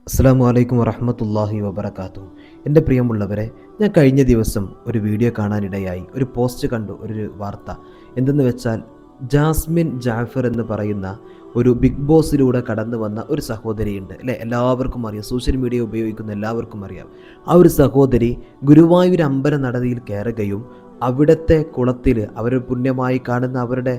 അസ്സലാമു അലൈക്കും വറഹ്മത്തുള്ളാഹി വബറകാതുഹു. എൻ്റെ പ്രിയമുള്ളവരെ, ഞാൻ കഴിഞ്ഞ ദിവസം ഒരു വീഡിയോ കാണാനിടയായി. ഒരു പോസ്റ്റ് കണ്ടു, ഒരു വാർത്ത. എന്തെന്ന് വെച്ചാൽ, ജാസ്മിൻ ജാഫർ എന്ന് പറയുന്ന ഒരു ബിഗ് ബോസിലൂടെ കടന്നു വന്ന ഒരു സഹോദരിയുണ്ട് അല്ലേ? എല്ലാവർക്കും അറിയാം, സോഷ്യൽ മീഡിയ ഉപയോഗിക്കുന്ന എല്ലാവർക്കും അറിയാം. ആ ഒരു സഹോദരി ഗുരുവായൂർ അമ്പല നടയിൽ കയറുകയും അവിടുത്തെ കുളത്തിൽ അവർ പുണ്യമായി കാണുന്ന അവരുടെ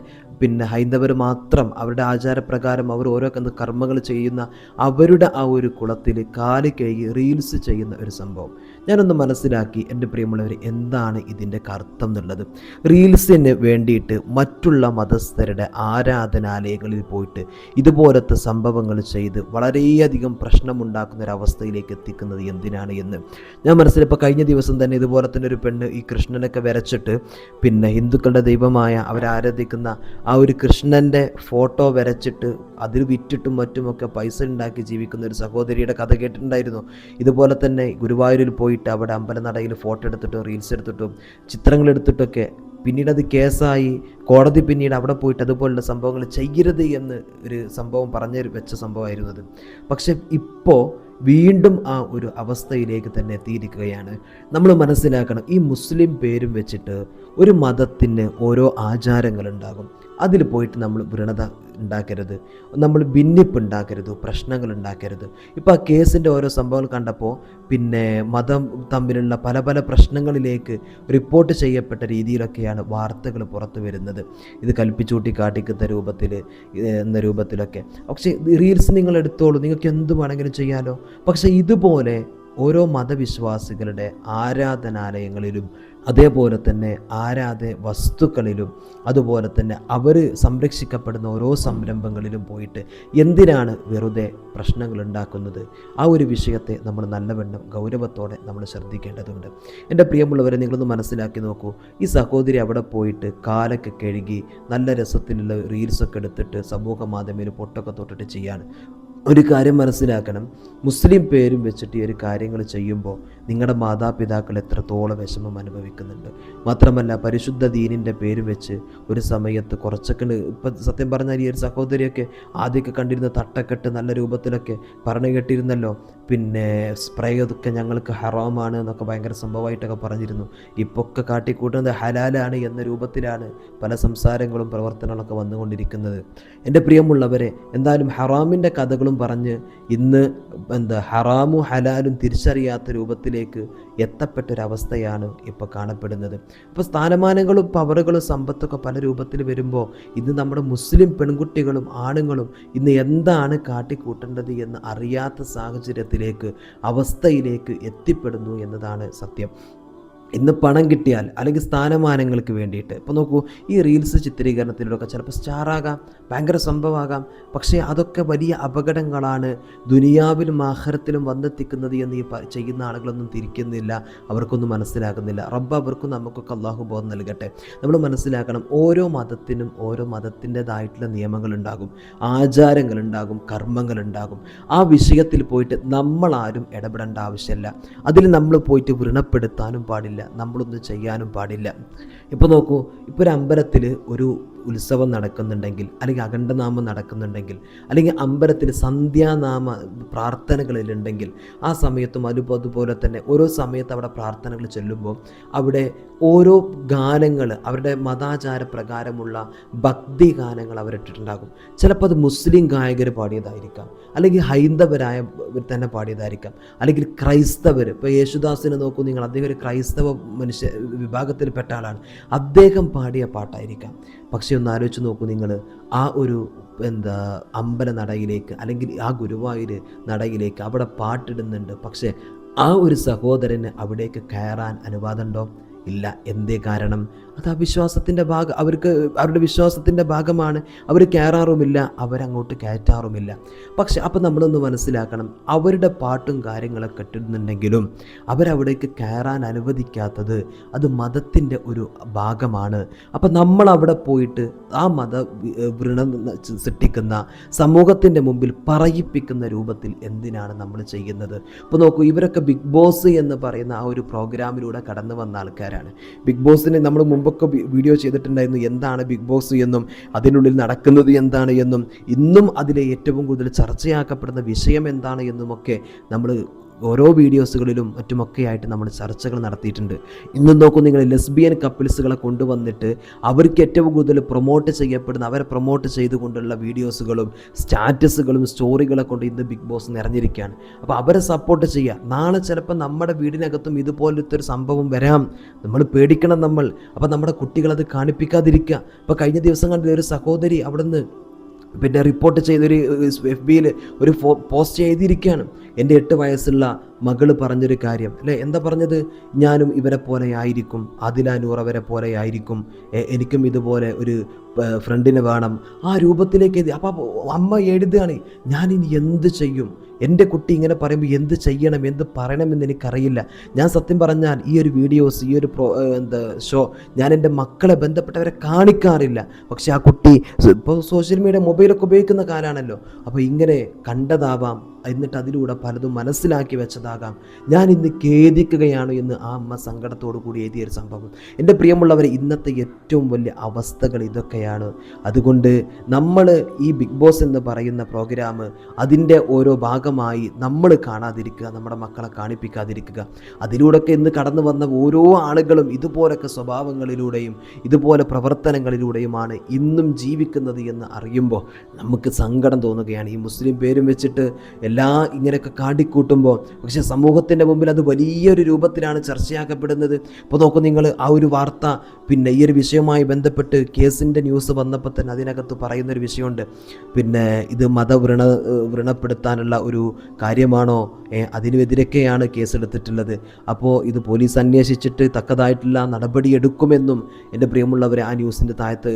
ഹൈന്ദവർ മാത്രം അവരുടെ ആചാരപ്രകാരം അവർ ഓരോ കർമ്മങ്ങൾ ചെയ്യുന്ന അവരുടെ ആ ഒരു കുളത്തിൽ കാല് കഴുകി റീൽസ് ചെയ്യുന്ന ഒരു സംഭവം ഞാനൊന്ന് മനസ്സിലാക്കി. എൻ്റെ പ്രിയമുള്ളവർ, എന്താണ് ഇതിൻ്റെ അർത്ഥം എന്നുള്ളത്? റീൽസിന് വേണ്ടിയിട്ട് മറ്റുള്ള മതസ്ഥരുടെ ആരാധനാലയങ്ങളിൽ പോയിട്ട് ഇതുപോലത്തെ സംഭവങ്ങൾ ചെയ്ത് വളരെയധികം പ്രശ്നമുണ്ടാക്കുന്ന ഒരവസ്ഥയിലേക്ക് എത്തിക്കുന്നത് എന്തിനാണ് എന്ന് ഞാൻ മനസ്സിലിപ്പോൾ കഴിഞ്ഞ ദിവസം തന്നെ ഇതുപോലെ തന്നെ ഒരു പെണ്ണ് ഈ കൃഷ്ണനൊക്കെ വരച്ചിട്ട് ഹിന്ദുക്കളുടെ ദൈവമായ അവരാരാധിക്കുന്ന ആ ഒരു കൃഷ്ണൻ്റെ ഫോട്ടോ വരച്ചിട്ട് അതിൽ വിറ്റിട്ടും മറ്റുമൊക്കെ പൈസ ഉണ്ടാക്കി ജീവിക്കുന്ന ഒരു സഹോദരിയുടെ കഥ കേട്ടിട്ടുണ്ടായിരുന്നു. ഇതുപോലെ തന്നെ ഗുരുവായൂരിൽ പോയിട്ട് അവിടെ അമ്പലനടയിൽ ഫോട്ടോ എടുത്തിട്ടും റീൽസ് എടുത്തിട്ടും ചിത്രങ്ങൾ എടുത്തിട്ടൊക്കെ പിന്നീട് അത് കേസായി. കോടതി പിന്നീട് അവിടെ പോയിട്ട് അതുപോലുള്ള സംഭവങ്ങൾ ചെയ്യരുത് എന്ന് ഒരു സംഭവം പറഞ്ഞു വെച്ച സംഭവമായിരുന്നു അത്. പക്ഷെ ഇപ്പോൾ വീണ്ടും ആ ഒരു അവസ്ഥയിലേക്ക് തന്നെ എത്തിയിരിക്കുകയാണ്. നമ്മൾ മനസ്സിലാക്കണം, ഈ മുസ്ലിം പേരും വെച്ചിട്ട് ഒരു മതത്തിന് ഓരോ ആചാരങ്ങളുണ്ടാകും. അതിൽ പോയിട്ട് നമ്മൾ വൃണത ഉണ്ടാക്കരുത്, നമ്മൾ ഭിന്നിപ്പ് ഉണ്ടാക്കരുത്, പ്രശ്നങ്ങൾ ഉണ്ടാക്കരുത്. ഇപ്പോൾ ആ കേസിൻ്റെ ഓരോ സംഭവങ്ങൾ കണ്ടപ്പോൾ മതം തമ്മിലുള്ള പല പല പ്രശ്നങ്ങളിലേക്ക് റിപ്പോർട്ട് ചെയ്യപ്പെട്ട രീതിയിലൊക്കെയാണ് വാർത്തകൾ പുറത്തു വരുന്നത്. ഇത് കൽപ്പിച്ചൂട്ടി കാട്ടിക്കുന്ന എന്ന രൂപത്തിലൊക്കെ. പക്ഷേ റീൽസ് നിങ്ങൾ എടുത്തോളൂ, നിങ്ങൾക്ക് എന്ത് വേണമെങ്കിലും ചെയ്യാലോ. പക്ഷേ ഇതുപോലെ ഓരോ മതവിശ്വാസികളുടെ ആരാധനാലയങ്ങളിലും അതേപോലെ തന്നെ വസ്തുക്കളിലും അതുപോലെ തന്നെ അവർ സംരക്ഷിക്കപ്പെടുന്ന ഓരോ സംരംഭങ്ങളിലും പോയിട്ട് എന്തിനാണ് വെറുതെ പ്രശ്നങ്ങൾ ഉണ്ടാക്കുന്നത്? ആ ഒരു വിഷയത്തെ നമ്മൾ നല്ലവണ്ണം ഗൗരവത്തോടെ നമ്മൾ ശ്രദ്ധിക്കേണ്ടതുണ്ട്. എൻ്റെ പ്രിയമുള്ളവരെ, നിങ്ങളൊന്ന് മനസ്സിലാക്കി നോക്കൂ. ഈ സഹോദരി അവിടെ പോയിട്ട് കാലൊക്കെ കഴുകി നല്ല രസത്തിലുള്ള റീൽസൊക്കെ എടുത്തിട്ട് സമൂഹ മാധ്യമത്തിൽ പൊട്ടൊക്കെ തൊട്ടിട്ട് ചെയ്യാണ്. ഒരു കാര്യം മനസ്സിലാക്കണം, മുസ്ലിം പേരും വെച്ചിട്ട് ഈ ഒരു കാര്യങ്ങൾ ചെയ്യുമ്പോൾ നിങ്ങളുടെ മാതാപിതാക്കൾ എത്രത്തോളം വിഷമം അനുഭവിക്കുന്നുണ്ട്. മാത്രമല്ല, പരിശുദ്ധ ദീനിൻ്റെ പേര് വെച്ച് ഒരു സമയത്ത് കുറച്ചൊക്കെ ഇപ്പം സത്യം പറഞ്ഞാൽ ഈ ഒരു സഹോദരിയൊക്കെ ആദ്യമൊക്കെ കണ്ടിരുന്ന തട്ടക്കെട്ട് നല്ല രൂപത്തിലൊക്കെ പറഞ്ഞു കേട്ടിരുന്നല്ലോ. സ്പ്രേ അതൊക്കെ ഞങ്ങൾക്ക് ഹറാമാണ് എന്നൊക്കെ ഭയങ്കര സംഭവമായിട്ടൊക്കെ പറഞ്ഞിരുന്നു. ഇപ്പൊക്കെ കാട്ടിക്കൂട്ടുന്നത് ഹലാലാണ് എന്ന രൂപത്തിലാണ് പല സംസാരങ്ങളും പ്രവർത്തനങ്ങളൊക്കെ വന്നുകൊണ്ടിരിക്കുന്നത്. എൻ്റെ പ്രിയമുള്ളവരെ, എന്തായാലും ഹറാമിൻ്റെ കഥകളും പറഞ്ഞ് ഇന്ന് ഹറാമും ഹലാലും തിരിച്ചറിയാത്ത രൂപത്തിലേക്ക് എത്തപ്പെട്ടൊരവസ്ഥയാണ് ഇപ്പോൾ കാണപ്പെടുന്നത്. ഇപ്പോൾ സ്ഥാനമാനങ്ങളും പവറുകളും സമ്പത്തൊക്കെ പല രൂപത്തിൽ വരുമ്പോൾ ഇന്ന് നമ്മുടെ മുസ്ലിം പെൺകുട്ടികളും ആണുങ്ങളും ഇന്ന് എന്താണ് കാട്ടിക്കൂട്ടേണ്ടത് എന്ന് അറിയാത്ത സാഹചര്യത്തിലേക്ക് അവസ്ഥയിലേക്ക് എത്തിപ്പെടുന്നു എന്നതാണ് സത്യം. ഇന്ന് പണം കിട്ടിയാൽ അല്ലെങ്കിൽ സ്ഥാനമാനങ്ങൾക്ക് വേണ്ടിയിട്ട് ഇപ്പോൾ നോക്കൂ, ഈ റീൽസ് ചിത്രീകരണത്തിലൂടെ ചിലപ്പോൾ സ്റ്റാറാകാം, ഭയങ്കര സംഭവമാകാം. പക്ഷേ അതൊക്കെ വലിയ അപകടങ്ങളാണ് ദുനിയാവിലും ആഖിറത്തിലും വന്നെത്തിക്കുന്നത് എന്ന് ഈ ചെയ്യുന്ന ആളുകളൊന്നും തിരിക്കുന്നില്ല, അവർക്കൊന്നും മനസ്സിലാക്കുന്നില്ല. റബ്ബ് അവർക്കും നമുക്കൊക്കെ അള്ളാഹു ബോധം നൽകട്ടെ. നമ്മൾ മനസ്സിലാക്കണം, ഓരോ മതത്തിനും ഓരോ മതത്തിൻ്റെതായിട്ടുള്ള നിയമങ്ങളുണ്ടാകും, ആചാരങ്ങളുണ്ടാകും, കർമ്മങ്ങളുണ്ടാകും. ആ വിഷയത്തിൽ പോയിട്ട് നമ്മളാരും ഇടപെടേണ്ട ആവശ്യമില്ല. അതിൽ നമ്മൾ പോയിട്ട് വ്രണപ്പെടുത്താനും പാടില്ല, നമ്മളൊന്നും ചെയ്യാനും പാടില്ല. ഇപ്പോൾ നോക്കൂ, ഇപ്പോൾ ഒരു അമ്പലത്തിൽ ഒരു ഉത്സവം നടക്കുന്നുണ്ടെങ്കിൽ അല്ലെങ്കിൽ അഖണ്ഡനാമം നടക്കുന്നുണ്ടെങ്കിൽ അല്ലെങ്കിൽ അമ്പലത്തിൽ സന്ധ്യാനാമ പ്രാർത്ഥനകളിലുണ്ടെങ്കിൽ ആ സമയത്തും അതുപോലെ തന്നെ ഓരോ സമയത്ത് അവിടെ പ്രാർത്ഥനകൾ ചൊല്ലുമ്പോൾ അവിടെ ഓരോ ഗാനങ്ങൾ അവരുടെ മതാചാര പ്രകാരമുള്ള ഭക്തി ഗാനങ്ങൾ അവരിട്ടിട്ടുണ്ടാകും. ചിലപ്പോൾ അത് മുസ്ലിം ഗായകർ പാടിയതായിരിക്കാം, അല്ലെങ്കിൽ ഹൈന്ദവരായ തന്നെ പാടിയതായിരിക്കാം, അല്ലെങ്കിൽ ക്രൈസ്തവർ. ഇപ്പോൾ യേശുദാസിനെ നോക്കൂ നിങ്ങൾ, അദ്ദേഹം ഒരു ക്രൈസ്തവ വിഭാഗത്തിൽപ്പെട്ട ആളാണ്, അദ്ദേഹം പാടിയ പാട്ടായിരിക്കാം. പക്ഷേ ഒന്ന് ആലോചിച്ച് നോക്കൂ നിങ്ങൾ, ആ ഒരു അമ്പല നടയിലേക്ക് അല്ലെങ്കിൽ ആ ഗുരുവായൂർ നടയിലേക്ക് അവിടെ പാട്ടിടുന്നുണ്ട്. പക്ഷേ ആ ഒരു സഹോദരന് അവിടേക്ക് കയറാൻ അനുവാദമുണ്ടോ? ഇല്ല. എന്തേ കാരണം? അത് ആ വിശ്വാസത്തിൻ്റെ അവരുടെ വിശ്വാസത്തിൻ്റെ ഭാഗമാണ്. അവർ കയറാറുമില്ല, അവരങ്ങോട്ട് കയറ്റാറുമില്ല. പക്ഷെ അപ്പം നമ്മളൊന്ന് മനസ്സിലാക്കണം, അവരുടെ പാട്ടും കാര്യങ്ങളൊക്കെ ഇട്ടിരുന്നുണ്ടെങ്കിലും അവരവിടേക്ക് കയറാൻ അനുവദിക്കാത്തത് അത് മതത്തിൻ്റെ ഒരു ഭാഗമാണ്. അപ്പം നമ്മളവിടെ പോയിട്ട് ആ വ്രണം സൃഷ്ടിക്കുന്ന സമൂഹത്തിൻ്റെ മുമ്പിൽ പറയിപ്പിക്കുന്ന രൂപത്തിൽ എന്തിനാണ് നമ്മൾ ചെയ്യുന്നത്? ഇപ്പോൾ നോക്കൂ, ഇവരൊക്കെ ബിഗ് ബോസ് എന്ന് പറയുന്ന ആ ഒരു പ്രോഗ്രാമിലൂടെ കടന്നു വന്ന ആൾക്കാർ ആരാണ്. ബിഗ് ബോസിന് നമ്മൾ മുമ്പൊക്കെ വീഡിയോ ചെയ്തിട്ടുണ്ടായിരുന്നു എന്താണ് ബിഗ് ബോസ് എന്നും അതിനുള്ളിൽ നടക്കുന്നത് എന്താണ് എന്നും ഇന്നും അതിലെ ഏറ്റവും കൂടുതൽ ചർച്ചയാക്കപ്പെടുന്ന വിഷയം എന്താണ് എന്നുമൊക്കെ നമ്മൾ ഓരോ വീഡിയോസുകളിലും മറ്റുമൊക്കെയായിട്ട് നമ്മൾ ചർച്ചകൾ നടത്തിയിട്ടുണ്ട്. ഇന്ന് നോക്കൂ നിങ്ങൾ, ലെസ്ബിയൻ കപ്പിൾസുകളെ കൊണ്ടുവന്നിട്ട് അവർക്ക് ഏറ്റവും കൂടുതൽ പ്രൊമോട്ട് ചെയ്യപ്പെടുന്ന, അവരെ പ്രൊമോട്ട് ചെയ്തുകൊണ്ടുള്ള വീഡിയോസുകളും സ്റ്റാറ്റസുകളും സ്റ്റോറികളെ കൊണ്ട് ഇന്ന് ബിഗ് ബോസ് നിറഞ്ഞിരിക്കുകയാണ്. അപ്പോൾ അവരെ സപ്പോർട്ട് ചെയ്യുക. നാളെ ചിലപ്പോൾ നമ്മുടെ വീടിനകത്തും ഇതുപോലത്തെ ഒരു സംഭവം വരാം, നമ്മൾ പേടിക്കണം നമ്മൾ. അപ്പോൾ നമ്മുടെ കുട്ടികളത് കാണിപ്പിക്കാതിരിക്കുക. അപ്പോൾ കഴിഞ്ഞ ദിവസം കണ്ട ഒരു സഹോദരി അവിടുന്ന് പിന്നെ റിപ്പോർട്ട് ചെയ്തൊരു FBയിൽ ഒരു പോസ്റ്റ് ചെയ്തിരിക്കുകയാണ്. എൻ്റെ 8 വയസ്സുള്ള മകള് പറഞ്ഞൊരു കാര്യം അല്ലേ, എന്താ പറഞ്ഞത്? ഞാനും ഇവരെ പോലെ ആയിരിക്കും, ആദില അവരെ പോലെ ആയിരിക്കും, എനിക്കും ഇതുപോലെ ഒരു ഫ്രണ്ടിനെ വേണം, ആ രൂപത്തിലേക്ക് എഴുതി. അപ്പോൾ അമ്മ എഴുതുകയാണ്, ഞാനിനി എന്ത് ചെയ്യും? എൻ്റെ കുട്ടി ഇങ്ങനെ പറയുമ്പോൾ എന്ത് ചെയ്യണം, എന്ത് പറയണമെന്ന് എനിക്കറിയില്ല. ഞാൻ സത്യം പറഞ്ഞാൽ ഈ ഒരു വീഡിയോസ്, ഈ ഒരു ഷോ ഞാൻ എൻ്റെ മക്കളെ ബന്ധപ്പെട്ടവരെ കാണിക്കാറില്ല. പക്ഷെ ആ കുട്ടി ഇപ്പോൾ സോഷ്യൽ മീഡിയ മൊബൈലൊക്കെ ഉപയോഗിക്കുന്ന കാലമാണല്ലോ. അപ്പോൾ ഇങ്ങനെ കണ്ടതാവാം, എന്നിട്ട് അതിലൂടെ പലതും മനസ്സിലാക്കി വെച്ചതാകാം. ഞാൻ ഇന്ന് ഖേദിക്കുകയാണ് എന്ന് ആ അമ്മ സങ്കടത്തോടു കൂടി എഴുതിയൊരു സംഭവം. എൻ്റെ പ്രിയമുള്ളവരെ, ഇന്നത്തെ ഏറ്റവും വലിയ അവസ്ഥകൾ ഇതൊക്കെയാണ്. അതുകൊണ്ട് നമ്മൾ ഈ ബിഗ് ബോസ് എന്ന് പറയുന്ന പ്രോഗ്രാം അതിൻ്റെ ഓരോ ഭാഗമായി നമ്മൾ കാണാതിരിക്കുക, നമ്മുടെ മക്കളെ കാണിപ്പിക്കാതിരിക്കുക. അതിലൂടെയൊക്കെ ഇന്ന് കടന്നു വന്ന ഓരോ ആളുകളും ഇതുപോലൊക്കെ സ്വഭാവങ്ങളിലൂടെയും ഇതുപോലെ പ്രവർത്തനങ്ങളിലൂടെയുമാണ് ഇന്നും ജീവിക്കുന്നത് എന്ന് അറിയുമ്പോൾ നമുക്ക് സങ്കടം തോന്നുകയാണ്. ഈ മുസ്ലിം പേരും വെച്ചിട്ട് ഇങ്ങനെയൊക്കെ കാട്ടിക്കൂട്ടുമ്പോൾ പക്ഷേ സമൂഹത്തിൻ്റെ മുമ്പിൽ അത് വലിയൊരു രൂപത്തിലാണ് ചർച്ചയാക്കപ്പെടുന്നത്. അപ്പോൾ നോക്കൂ നിങ്ങൾ, ആ ഒരു വാർത്ത പിന്നെ ഈ ഒരു വിഷയവുമായി ബന്ധപ്പെട്ട് കേസിൻ്റെ ന്യൂസ് വന്നപ്പോൾ തന്നെ അതിനകത്ത് പറയുന്നൊരു വിഷയമുണ്ട്. പിന്നെ ഇത് വ്രണപ്പെടുത്താനുള്ള ഒരു കാര്യമാണോ, അതിനെതിരൊക്കെയാണ് കേസെടുത്തിട്ടുള്ളത്. അപ്പോൾ ഇത് പോലീസ് അന്വേഷിച്ചിട്ട് തക്കതായിട്ടുള്ള നടപടി എടുക്കുമെന്നും എൻ്റെ പ്രിയമുള്ളവരെ ആ ന്യൂസിൻ്റെ താഴത്ത്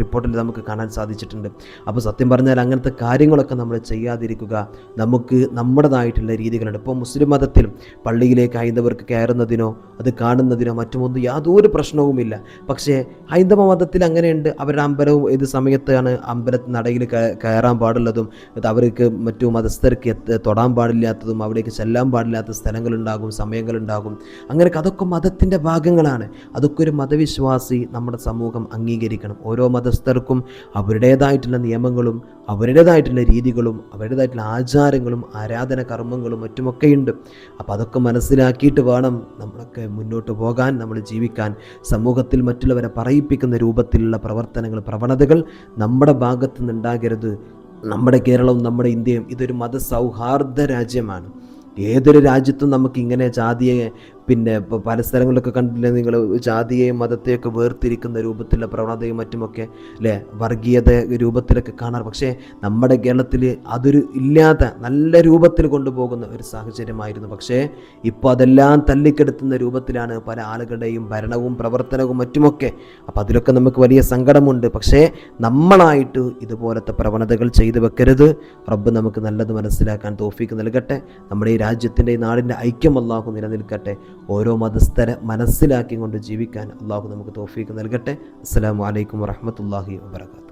റിപ്പോർട്ടിൽ നമുക്ക് കാണാൻ സാധിച്ചിട്ടുണ്ട്. അപ്പോൾ സത്യം പറഞ്ഞാൽ അങ്ങനത്തെ കാര്യങ്ങളൊക്കെ നമ്മൾ ചെയ്യാതിരിക്കുക. നമുക്ക് നമ്മുടേതായിട്ടുള്ള രീതികളുണ്ട്. ഇപ്പോൾ മുസ്ലിം മതത്തിൽ പള്ളിയിലേക്ക് ഹൈന്ദവർക്ക് കയറുന്നതിനോ അത് കാണുന്നതിനോ മറ്റുമൊന്നും യാതൊരു പ്രശ്നവുമില്ല. പക്ഷേ ഹൈന്ദവ മതത്തിൽ അങ്ങനെയുണ്ട്. അവരുടെ അമ്പലവും ഏത് സമയത്താണ് അമ്പലത്തിൽ നടയിൽ കയറാൻ പാടുള്ളതും അവർക്ക് മറ്റു മതസ്ഥർക്ക് തൊടാൻ പാടില്ലാത്തതും അവിടേക്ക് ചെല്ലാൻ പാടില്ലാത്ത സ്ഥലങ്ങളുണ്ടാകും, സമയങ്ങളുണ്ടാകും. അങ്ങനെ അതൊക്കെ മതത്തിൻ്റെ ഭാഗങ്ങളാണ്. അതൊക്കെ ഒരു മതവിശ്വാസി നമ്മുടെ സമൂഹം അംഗീകരിക്കണം. ഓരോ മതസ്ഥർക്കും അവരുടേതായിട്ടുള്ള നിയമങ്ങളും അവരുടേതായിട്ടുള്ള രീതികളും അവരുടേതായിട്ടുള്ള ആചാരങ്ങളും ആരാധന കർമ്മങ്ങളും മറ്റുമൊക്കെയുണ്ട്. അപ്പോൾ അതൊക്കെ മനസ്സിലാക്കിയിട്ട് വേണം നമ്മളൊക്കെ മുന്നോട്ട് പോകാൻ, നമ്മൾ ജീവിക്കാൻ. സമൂഹത്തിൽ മറ്റുള്ളവരെ പറയിപ്പിക്കുന്ന രൂപത്തിലുള്ള പ്രവണതകൾ നമ്മുടെ ഭാഗത്തു നിന്നുണ്ടാകരുത്. നമ്മുടെ കേരളവും നമ്മുടെ ഇന്ത്യയും ഇതൊരു മതസൗഹാർദ്ദ രാജ്യമാണ്. ഏതൊരു രാജ്യത്തും നമുക്ക് ഇങ്ങനെ ജാതിയെ പിന്നെ ഇപ്പോൾ പല സ്ഥലങ്ങളിലൊക്കെ കണ്ടില്ലേ നിങ്ങൾ, ജാതിയെയും മതത്തെയൊക്കെ വേർതിരിക്കുന്ന രൂപത്തിലുള്ള പ്രവണതയും മറ്റുമൊക്കെ അല്ലേ, വർഗീയത രൂപത്തിലൊക്കെ കാണാറ്. പക്ഷേ നമ്മുടെ കേരളത്തിൽ അതൊരു ഇല്ലാത്ത നല്ല രൂപത്തിൽ കൊണ്ടുപോകുന്ന ഒരു സാഹചര്യമായിരുന്നു. പക്ഷേ ഇപ്പോൾ അതെല്ലാം തല്ലിക്കെടുത്തുന്ന രൂപത്തിലാണ് പല ആളുകളുടെയും ഭരണവും പ്രവർത്തനവും മറ്റുമൊക്കെ. അപ്പോൾ അതിലൊക്കെ നമുക്ക് വലിയ സങ്കടമുണ്ട്. പക്ഷേ നമ്മളായിട്ട് ഇതുപോലത്തെ പ്രവണതകൾ ചെയ്തു വെക്കരുത്. റബ്ബ് നമുക്ക് നല്ലത് മനസ്സിലാക്കാൻ തൗഫീക്ക് നൽകട്ടെ. നമ്മുടെ ഈ രാജ്യത്തിൻ്റെ ഈ നാടിൻ്റെ ഐക്യം അല്ലാഹു നിലനിൽക്കട്ടെ. ഓരോ മതസ്ഥരെ മനസ്സിലാക്കിക്കൊണ്ട് ജീവിക്കാൻ അല്ലാഹു നമുക്ക് തൗഫീക്ക് നൽകട്ടെ. അസ്സലാമു അലൈക്കും വറഹ്മത്തുള്ളാഹി വബറകാതുഹു.